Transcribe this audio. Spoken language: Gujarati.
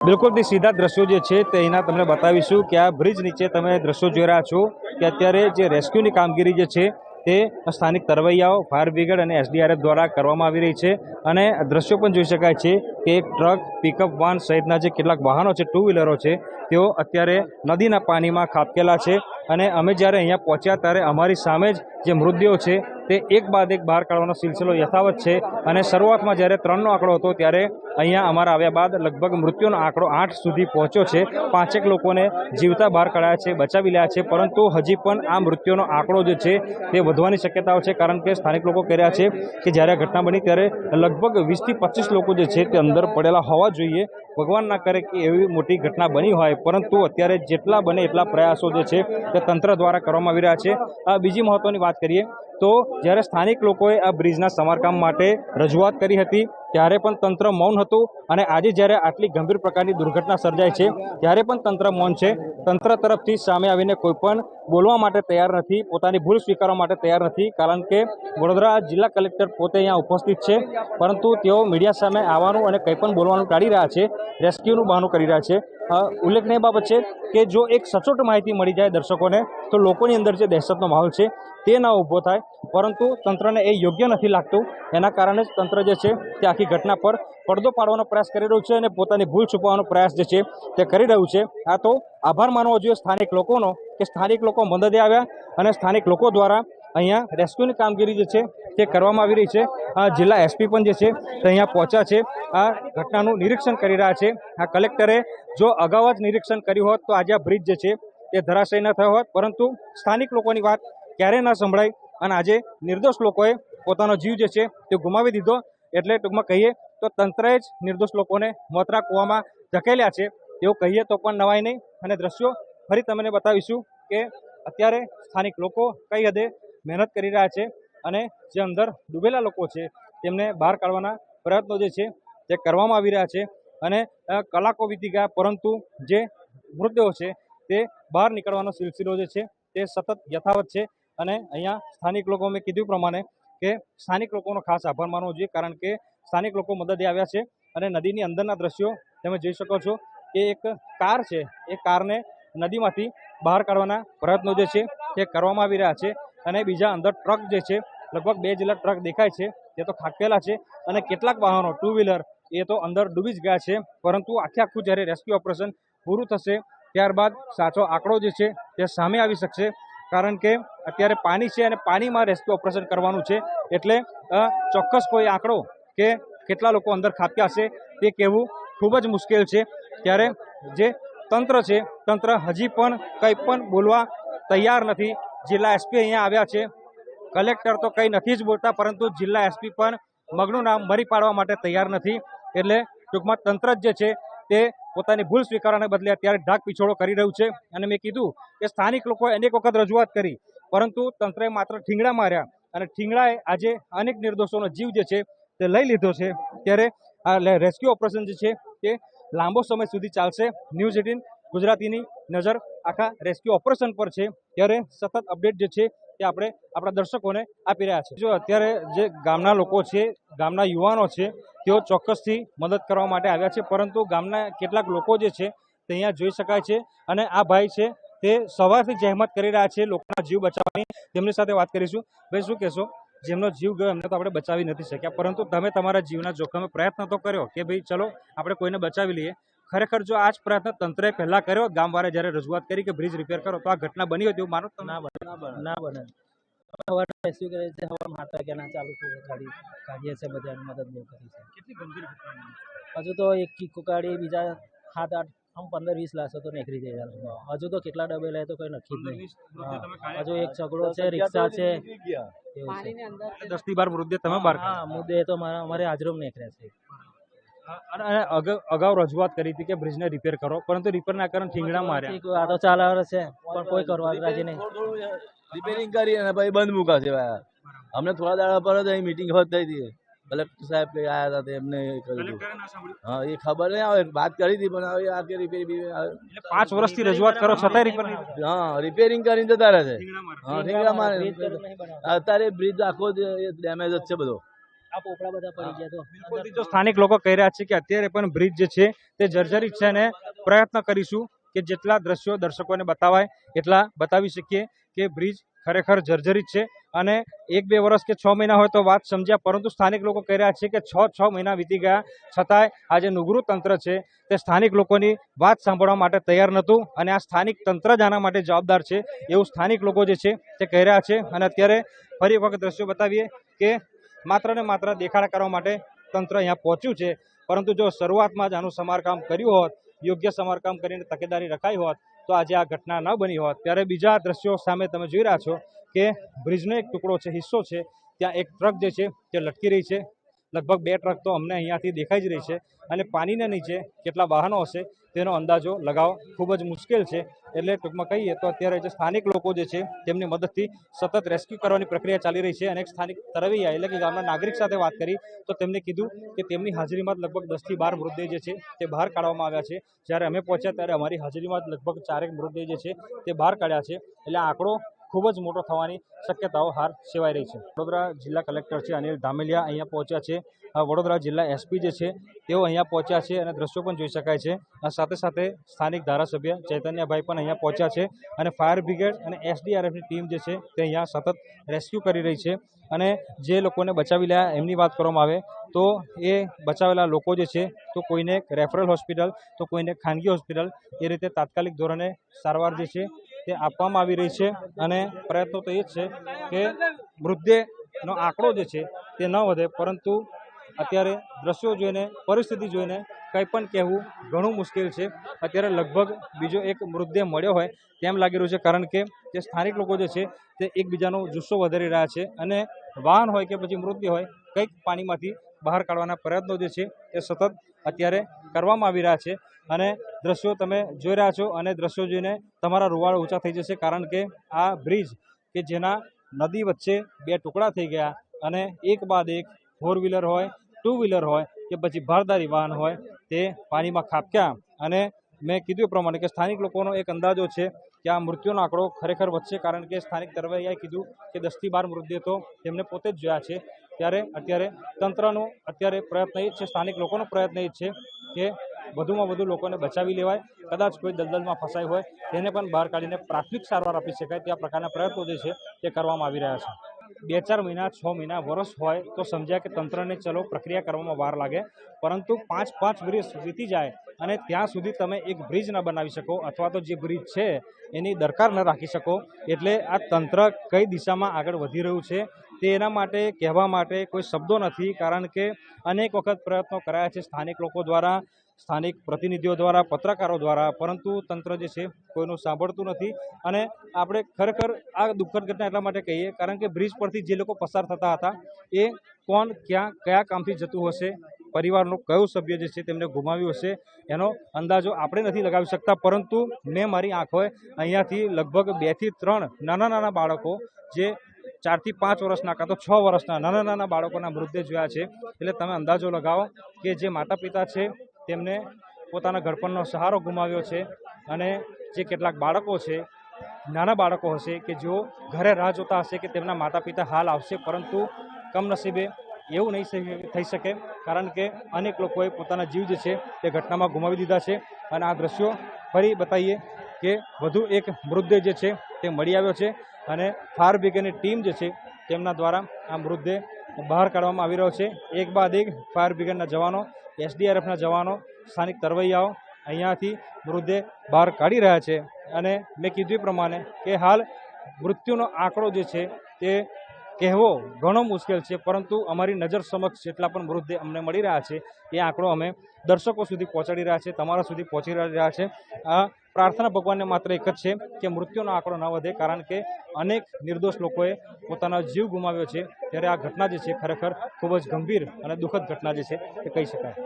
બિલકુલ સીધા દ્રશ્યો જે છે તેના તમને બતાવીશું કે આ બ્રિજ નીચે તમે દ્રશ્યો જોઈ રહ્યા છો કે અત્યારે જે રેસ્ક્યુની કામગીરી જે છે તે સ્થાનિક તરવૈયાઓ, ફાયર બ્રિગેડ અને એસડીઆરએફ દ્વારા કરવામાં આવી રહી છે અને દ્રશ્યો પણ જોઈ શકાય છે કે એક ટ્રક, પિકઅપ વાન સહિતના જે કેટલાક વાહનો છે, ટુ વ્હીલરો છે, તેઓ અત્યારે નદીના પાણીમાં ખાબકેલા છે અને અમે જ્યારે અહીંયા પહોંચ્યા ત્યારે અમારી સામે જ જે મૃતદેહો છે તે એક બાદ એક બહાર કાઢવાનો સિલસિલો યથાવત છે અને શરૂઆતમાં જ્યારે 3નો આંકડો હતો ત્યારે અહીંયા અમારા આવ્યા બાદ લગભગ મૃત્યુનો આંકડો 8 સુધી પહોંચ્યો છે। 5 લોકોને જીવતા બહાર કાઢ્યા છે, બચાવી રહ્યા છે, પરંતુ હજી પણ આ મૃત્યુનો આંકડો જે છે તે વધવાની શક્યતાઓ છે કારણ કે સ્થાનિક લોકો કહી રહ્યા છે કે જ્યારે ઘટના બની ત્યારે લગભગ 20થી 25 લોકો જે છે તે અંદર પડેલા હોવા જોઈએ। ભગવાન ના કરે કે એવી મોટી ઘટના બની હોય, પરંતુ અત્યારે જેટલા બને એટલા પ્રયાસો જે છે તે તંત્ર દ્વારા કરવામાં આવી રહ્યા છે। બીજી મહત્વની વાત કરીએ તો જ્યારે સ્થાનિક લોકોએ આ બ્રિજના સમારકામ માટે રજૂઆત કરી હતી ત્યારે પણ તંત્ર મૌન હતું અને આજે જ્યારે આટલી ગંભીર પ્રકારની દુર્ઘટના સર્જાય છે ત્યારે પણ તંત્ર મૌન છે। તંત્ર તરફથી સામે આવીને કોઈ પણ બોલવા માટે તૈયાર નથી, પોતાની ભૂલ સ્વીકારવા માટે તૈયાર નથી કારણ કે વડોદરા જિલ્લા કલેક્ટર પોતે અહીંયા ઉપસ્થિત છે, પરંતુ તેઓ મીડિયા સામે આવવાનું અને કંઈ પણ બોલવાનું ટાળી રહ્યા છે, રેસ્ક્યુનું બહાનું કરી રહ્યા છે। ઉલ્લેખનીય બાબત છે કે જો એક સચોટ માહિતી મળી જાય દર્શકોને તો લોકોની અંદર જે દહેશતનો માહોલ છે તે ના ઊભો થાય, પરંતુ તંત્રને એ યોગ્ય નથી લાગતું। એના કારણે જ તંત્ર જે છે તે આખી ઘટના પર પડદો પાડવાનો પ્રયાસ કરી રહ્યું છે અને પોતાની ભૂલ છુપાવવાનો પ્રયાસ જે છે તે કરી રહ્યું છે। આ તો આભાર માનવો જોઈએ સ્થાનિક લોકોનો કે સ્થાનિક લોકો મદદે આવ્યા અને સ્થાનિક લોકો દ્વારા અહીંયા રેસ્ક્યુની કામગીરી જે છે તે કરવામાં આવી રહી છે। જિલ્લા એસપી પણ જે છે તે અહીંયા પહોંચ્યા છે, આ ઘટનાનું નિરીક્ષણ કરી રહ્યા છે। આ કલેક્ટરે જો અગાઉ જ નિરીક્ષણ કર્યું હોત તો આજે આ બ્રિજ જે છે તે ધરાશયી ન થયો હોત, પરંતુ સ્થાનિક લોકોની વાત ક્યારેય ન સંભળાઈ અને આજે નિર્દોષ લોકોએ પોતાનો જીવ જે છે તે ગુમાવી દીધો। એટલે ટૂંકમાં કહીએ તો તંત્રએ જ નિર્દોષ લોકોને મોતરા કૂવામાં ધકેલ્યા છે એવું કહીએ તો પણ નવાય નહીં। અને દ્રશ્યો ફરી તમને બતાવીશું કે અત્યારે સ્થાનિક લોકો કઈ હદે મહેનત કરી રહ્યા છે અને જે અંદર ડૂબેલા લોકો છે તેમને બહાર કાઢવાના પ્રયત્નો જે છે તે કરવામાં આવી રહ્યા છે અને કલાકો વીતી ગયા, પરંતુ જે મૃતદેહો છે તે બહાર નીકળવાનો સિલસિલો જે છે તે સતત યથાવત છે। અને અહીંયા સ્થાનિક લોકો મેં કીધું પ્રમાણે કે સ્થાનિક લોકોનો ખાસ આભાર માનવો જોઈએ કારણ કે સ્થાનિક લોકો મદદે આવ્યા છે અને નદીની અંદરના દ્રશ્યો તમે જોઈ શકો છો કે એક કાર છે, એ કારને નદીમાંથી બહાર કાઢવાના પ્રયત્નો જે છે તે કરવામાં આવી રહ્યા છે અને બીજા અંદર ટ્રક જે છે લગભગ 2 જેટલા ટ્રક દેખાય છે તે તો ખાબકેલા છે અને કેટલાક વાહનો, ટુ વ્હીલર એ તો અંદર ડૂબી જ ગયા છે। પરંતુ આખું જ્યારે રેસ્ક્યુ ઓપરેશન પૂરું થશે ત્યારબાદ સાચો આંકડો જે છે તે સામે આવી શકશે કારણ કે અત્યારે પાણી છે અને પાણીમાં રેસ્ક્યુ ઓપરેશન કરવાનું છે, એટલે ચોક્કસ કોઈ આંકડો કે કેટલા લોકો અંદર ખાબક્યા હશે તે કહેવું ખૂબ જ મુશ્કેલ છે। ત્યારે જે તંત્ર છે, તંત્ર હજી પણ કંઈ પણ બોલવા તૈયાર નથી। જિલ્લા એસપી અહીંયા આવ્યા છે, કલેક્ટર તો કંઈ નથી જ બોલતા, પરંતુ જિલ્લા એસપી પણ મગનું નામ મરી પાડવા માટે તૈયાર નથી। એટલે ટૂંકમાં તંત્ર જ જે છે તે પોતાની ભૂલ સ્વીકારવાને બદલે અત્યારે ઢાક પીછોડો કરી રહ્યું છે। અને મેં કીધું કે સ્થાનિક લોકોએ અનેક વખત રજૂઆત કરી, પરંતુ તંત્રએ માત્ર ઠીંગડા માર્યા અને ઠીંગડાએ આજે અનેક નિર્દોષોનો જીવ જે છે તે લઈ લીધો છે। ત્યારે આ રેસ્ક્યુ ઓપરેશન જે છે તે લાંબો સમય સુધી ચાલશે। ન્યૂઝ 18 ગુજરાતીની નજર આખા રેસ્ક્યુ ઓપરેશન પર છે, ત્યારે સતત અપડેટ જે છે તે આપણે આપણા દર્શકોને આપી રહ્યા છે। જો અત્યારે જે ગામના લોકો છે, ગામના યુવાનો છે, તેઓ ચોક્કસથી મદદ કરવા માટે આવ્યા છે, પરંતુ ગામના કેટલાક લોકો જે છે તે અહીંયા જોઈ શકાય છે અને આ ભાઈ છે તે સવારથી જહેમત કરી રહ્યા છે લોકોના જીવ બચાવવાની। તેમની સાથે વાત કરીશું। ભાઈ, શું કહેશો? જેમનો જીવ ગયો એમને તો આપણે બચાવી નથી શક્યા, પરંતુ તમે તમારા જીવના જોખમે પ્રયત્ન તો કર્યો કે ભાઈ ચલો આપણે કોઈને બચાવી લઈએ। ખરેખર જો આ જ પ્રયત્ન તંત્રએ પહેલા કર્યો, ગામવાળાએ જ્યારે રજૂઆત કરી કે બ્રિજ રિપેર કરો, તો આ ઘટના બની હોય તેવું માનો? ના બને। રેસ્ક્યુ કરે છે, હવા મારતા કે ના ચાલુ કાઢીએ છે, બધા મદદ બહુ કરી છે। કેટલી ગંભીર ઘટના? હજુ તો એક કિક્કો કાઢી, બીજા 7-8 આમ 15-20 લાશો તો નીકળી જાય। હજુ તો કેટલા ડબે લે તો કોઈ નક્કી જ નહીં। હજુ એક છગડો છે, રિક્ષા છે, 10 થી 12 મૃતદેહ તમે બહાર કાઢ્યા? હા, મુદ્દે તો અમારે હાજરોમ નીકળ્યા છે। અને અગાઉ રજૂઆત કરી હતી કે બ્રિજને રિપેર કરો, પરંતુ રિપેર ના કારણે ઠીંગડા માર્યા। આ તો ચાલે છે પણ કોઈ કરવા રાજી નહીં। રિપેરિંગ કરી અને પછી બંધ મૂકા છે। અમને થોડા દાડા પર જ અહીં મીટિંગ હોત થઈ હતી, કલેક્ટર સાહેબ કઈ આવ્યા હતા તેમને કર્યું। હા, એ ખબર નહીં આવે, વાત કરી હતી પણ હવે આ કે રિપેરિંગ 5 વર્ષથી રજૂઆત કરો છતાંય રિપેર? હા, રિપેરિંગ કરીને જતા રહે છે। હા, ઠીંગડા મારે। અત્યારે બ્રિજ આખો ડેમેજ જ છે બધો। આ પોપડા બધા પડી ગયા તો બિલકુલ જો સ્થાનિક લોકો કહી રહ્યા છે કે અત્યારે પણ બ્રિજ જે છે તે જર્જરિત છે અને પ્રયત્ન કરીશું કે જેટલા દ્રશ્યો દર્શકોને બતાવાય એટલા બતાવી શકીએ કે બ્રિજ ખરેખર જર્જરિત છે અને 1-2 વર્ષ કે 6 મહિના હોય તો વાત સમજ્યા, પરંતુ સ્થાનિક લોકો કહી રહ્યા છે કે 6 મહિના વીતી ગયા છતાંય આ જે નુગરું તંત્ર છે તે સ્થાનિક લોકોની વાત સાંભળવા માટે તૈયાર નહોતું અને આ સ્થાનિક તંત્ર જ આના માટે જવાબદાર છે એવું સ્થાનિક લોકો જે છે તે કહી રહ્યા છે. અને અત્યારે ફરી એક વખત દ્રશ્યો બતાવીએ કે માત્ર ને માત્ર દેખાડા કરવા માટે તંત્ર અહીંયા પહોંચ્યું છે, પરંતુ જો શરૂઆતમાં જ આનું સમારકામ કર્યું હોત, યોગ્ય સમારકામ કરીને તકેદારી રખાઈ હોત તો આજે આ ઘટના ન બની હોત. ત્યારે બીજા દ્રશ્યો સામે તમે જોઈ રહ્યા છો કે બ્રિજનો એક ટુકડો છે, હિસ્સો છે, ત્યાં એક ટ્રક જે છે તે લટકી રહી છે. લગભગ 2 ટ્રક તો અમને અહીંયાથી દેખાઈ જ રહી છે અને પાણીના નીચે કેટલા વાહનો હશે તેનો અંદાજો લગાવવો ખૂબ જ મુશ્કેલ છે. એટલે ટૂંકમાં કહીએ તો અત્યારે જે સ્થાનિક લોકો જે છે તેમની મદદથી સતત રેસ્ક્યુ કરવાની પ્રક્રિયા ચાલી રહી છે. અને સ્થાનિક તરવૈયા એટલે કે ગામના નાગરિક સાથે વાત કરી તો તેમને કીધું કે તેમની હાજરીમાં જ લગભગ 10 થી 12 મૃતદેહ જે છે તે બહાર કાઢવામાં આવ્યા છે. જ્યારે અમે પહોંચ્યા ત્યારે અમારી હાજરીમાં જ લગભગ 4 મૃતદેહ જે છે તે બહાર કાઢ્યા છે. એટલે આંકડો ખૂબ જ મોટો થવાની શક્યતાઓ હાલ સેવાઈ રહી છે. વડોદરા જિલ્લા કલેક્ટર છે અનિલ ધામેલિયા અહીંયા પહોંચ્યા છે. વડોદરા જિલ્લા એસપી જે છે તેઓ અહીંયા પહોંચ્યા છે અને દ્રશ્યો પણ જોઈ શકાય છે. સાથે સાથે સ્થાનિક ધારાસભ્ય ચૈતન્યભાઈ પણ અહીંયા પહોંચ્યા છે અને ફાયર બ્રિગેડ અને એસડીઆરએફની ટીમ જે છે તે અહીંયા સતત રેસ્ક્યુ કરી રહી છે. અને જે લોકોને બચાવી રહ્યા એમની વાત કરવામાં આવે તો એ બચાવેલા લોકો જે છે તો કોઈને રેફરલ હોસ્પિટલ તો કોઈને ખાનગી હોસ્પિટલ એ રીતે તાત્કાલિક ધોરણે સારવાર જે છે તે આપવામાં આવી રહી છે. અને પ્રયત્નો તો એ જ છે કે મૃતદેહનો આંકડો જે છે તે ન વધે, પરંતુ અત્યારે દ્રશ્યો જોઈને પરિસ્થિતિ જોઈને કંઈ પણ કહેવું ઘણું મુશ્કેલ છે. અત્યારે લગભગ બીજો એક મૃતદેહ મળ્યો હોય તેમ લાગી રહ્યું છે, કારણ કે જે સ્થાનિક લોકો જે છે તે એકબીજાનો જુસ્સો વધારી રહ્યા છે અને વાહન હોય કે પછી મૃતદેહ હોય કંઈક પાણીમાંથી બહાર કાઢવાના પ્રયત્નો જે છે તે સતત અત્યારે કરવામાં આવી રહ્યા છે. અને દ્રશ્યો તમે જોઈ રહ્યા છો અને દ્રશ્યો જોઈને તમારા રૂવાડા ઊંચા થઈ જશે, કારણ કે આ બ્રિજ કે જેના નદી વચ્ચે 2 ટુકડા થઈ ગયા અને એક બાદ એક 4 વ્હીલર હોય, 2 વ્હીલર હોય કે પછી ભારદારી વાહન હોય તે પાણીમાં ખાબક્યા. અને મેં કીધું એ પ્રમાણે કે સ્થાનિક લોકોનો એક અંદાજો છે કે આ મૃત્યુનો આંકડો ખરેખર વધશે, કારણ કે સ્થાનિક તરવૈયાએ કીધું કે 10 થી 12 મૃતદેહ તો તેમને પોતે જ જોયા છે. ત્યારે અત્યારે તંત્રનો અત્યારે પ્રયત્ન એ જ છે, સ્થાનિક લોકોનો પ્રયત્ન એ જ છે કે વધુમાં વધુ લોકોને બચાવી લેવાય. કદાચ કોઈ દલદલમાં ફસાય હોય તેને પણ બહાર કાઢીને પ્રાથમિક સારવાર આપી શકાય તે આ પ્રકારના પ્રયત્નો જે છે તે કરવામાં આવી રહ્યા છે. 2-4 મહિના, 6 મહિના, વર્ષ હોય તો સમજ્યા કે તંત્રને ચલો પ્રક્રિયા કરવામાં વાર લાગે, પરંતુ 5 વર્ષ વીતી જાય અને ત્યાં સુધી તમે એક બ્રિજ ન બનાવી શકો અથવા તો જે બ્રિજ છે એની દરકાર ન રાખી શકો, એટલે આ તંત્ર કઈ દિશામાં આગળ વધી રહ્યું છે તે એના માટે કહેવા માટે કોઈ શબ્દો નથી. કારણ કે અનેક વખત પ્રયત્નો કરાયા છે સ્થાનિક લોકો દ્વારા, સ્થાનિક પ્રતિનિધિઓ દ્વારા, પત્રકારો દ્વારા, પરંતુ તંત્ર જે છે કોઈનું સાંભળતું નથી. અને આપણે ખરેખર આ દુઃખદ ઘટના એટલા માટે કહીએ કારણ કે બ્રિજ પરથી જે લોકો પસાર થતા હતા એ કોણ ક્યાં કયા કામથી જતું હશે, પરિવારનું કયું સભ્ય જે છે તેમને ગુમાવ્યું હશે એનો અંદાજો આપણે નથી લગાવી શકતા. પરંતુ મેં મારી આંખોએ અહીંયાથી લગભગ 2 થી 3 નાના બાળકો જે 4 થી 5 વર્ષના કાં તો 6 વર્ષના નાના બાળકોના મૃતદેહ જોયા છે. એટલે તમે અંદાજો લગાવો કે જે માતા પિતા છે તેમને પોતાના ઘડપણનો સહારો ગુમાવ્યો છે અને જે કેટલાક બાળકો છે, નાના બાળકો હશે કે જેઓ ઘરે રાહ જોતા હશે કે તેમના માતા પિતા હાલ આવશે, પરંતુ કમનસીબે એવું નહીં થઈ શકે, કારણ કે અનેક લોકોએ પોતાના જીવ જે છે તે ઘટનામાં ગુમાવી દીધા છે. અને આ દ્રશ્યો ફરી બતાવીએ કે વધુ એક મૃતદેહ જે છે તે મળી આવ્યો છે અને ફાયર બ્રિગેડની ટીમ જે છે તેમના દ્વારા આ મૃતદેહ બહાર કાઢવામાં આવી રહ્યો છે. એક બાદ એક ફાયર બ્રિગેડના જવાનો, એસડીઆરએફના જવાનો, સ્થાનિક તરવૈયાઓ અહીંયાથી મૃતદેહ બહાર કાઢી રહ્યા છે. અને મેં કીધું એ પ્રમાણે કે હાલ મૃત્યુનો આંકડો જે છે તે કહેવો ઘણો મુશ્કેલ છે, પરંતુ અમારી નજર સમક્ષ જેટલા પણ મૃતદેહ અમને મળી રહ્યા છે એ આંકડો અમે દર્શકો સુધી પહોંચાડી રહ્યા છે, તમારા સુધી પહોંચી રહ્યા છે. આ પ્રાર્થના ભગવાનને માત્ર એક જ છે કે મૃત્યુનો આંકડો ન વધે, કારણ કે અનેક નિર્દોષ લોકોએ પોતાનો જીવ ગુમાવ્યો છે. ત્યારે આ ઘટના જે છે ખરેખર ખૂબ જ ગંભીર અને દુઃખદ ઘટના જે છે તે કહી શકાય.